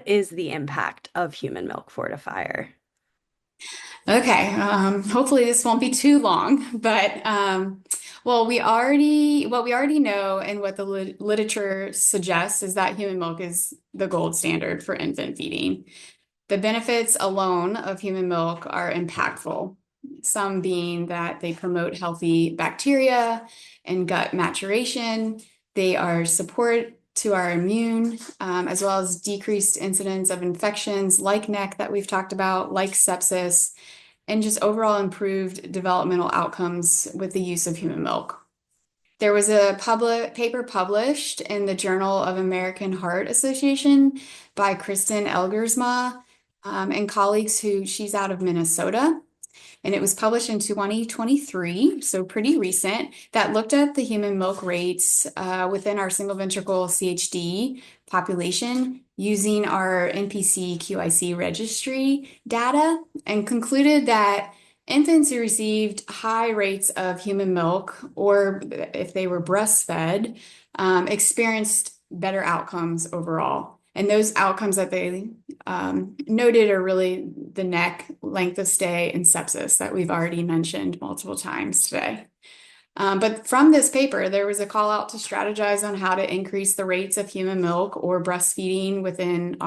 what is the impact of human milk fortifier? Okay, hopefully this won't be too long, but well, what we already know and what the literature suggests is that human milk is the gold standard for infant feeding. The benefits alone of human milk are impactful, some being that they promote healthy bacteria and gut maturation. They are support to our immune, as well as decreased incidence of infections like neck that we've talked about, like sepsis, and just overall improved developmental outcomes with the use of human milk. There was a paper published in the Journal of American Heart Association by Kristen Elgersma and colleagues she's out of Minnesota. And it was published in 2023, so pretty recent, that looked at the human milk rates within our single ventricle CHD population using our NPC QIC registry data and concluded that infants who received high rates of human milk, or if they were breastfed, experienced better outcomes overall. And those outcomes that they noted are really the neck, length of stay, and sepsis that we've already mentioned multiple times today. But from this paper, there was a call out to strategize on how to increase the rates of human milk or breastfeeding within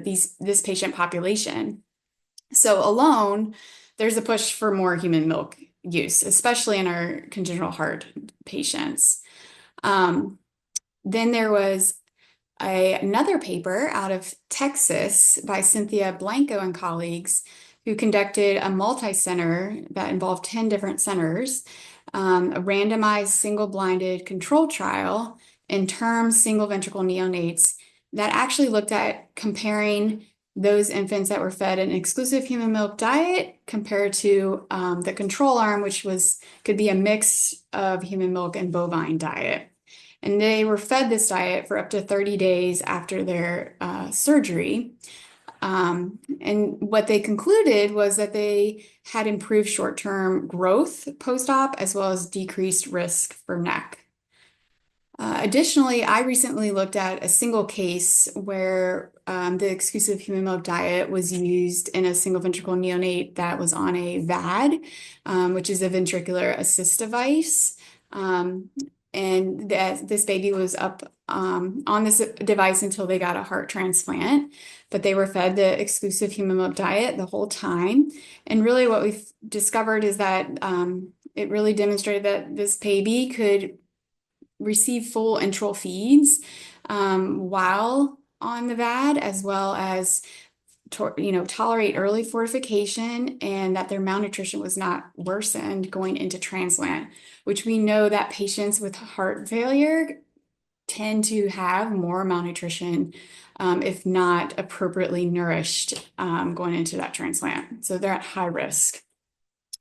this patient population. So alone, there's a push for more human milk use, especially in our congenital heart patients. Then there was another paper out of Texas by Cynthia Blanco and colleagues who conducted a multi-center that involved 10 different centers, a randomized single-blinded control trial in term single ventricle neonates that actually looked at comparing those infants that were fed an exclusive human milk diet compared to the control arm, which could be a mix of human milk and bovine diet. And they were fed this diet for up to 30 days after their surgery. And what they concluded was that they had improved short-term growth post-op as well as decreased risk for neck. Additionally, I recently looked at a single case where the exclusive human milk diet was used in a single ventricle neonate that was on a VAD, which is a ventricular assist device. And this baby was up on this device until they got a heart transplant, but they were fed the exclusive human milk diet the whole time. And really what we've discovered is that it really demonstrated that this baby could receive full enteral feeds while on the VAD, as well as tolerate early fortification, and that their malnutrition was not worsened going into transplant, which we know that patients with heart failure tend to have more malnutrition if not appropriately nourished going into that transplant. So they're at high risk.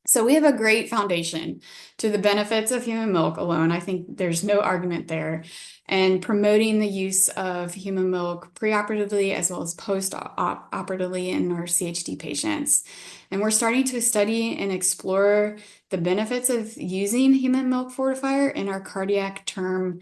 So we have a great foundation to the benefits of human milk alone. I think there's no argument there. And promoting the use of human milk preoperatively as well as post-operatively in our CHD patients. And we're starting to study and explore the benefits of using human milk fortifier in our cardiac term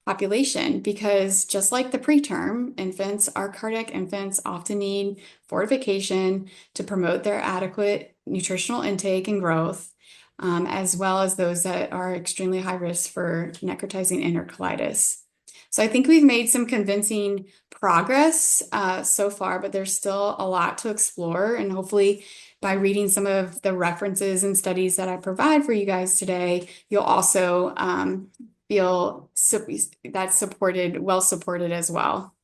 population, because just like the preterm infants, our cardiac infants often need fortification to promote their adequate nutritional intake and growth, as well as those that are extremely high risk for necrotizing enterocolitis. So I think we've made some convincing progress so far, but there's still a lot to explore. And hopefully by reading some of the references and studies that I provide for you guys today, you'll also feel that's well supported as well.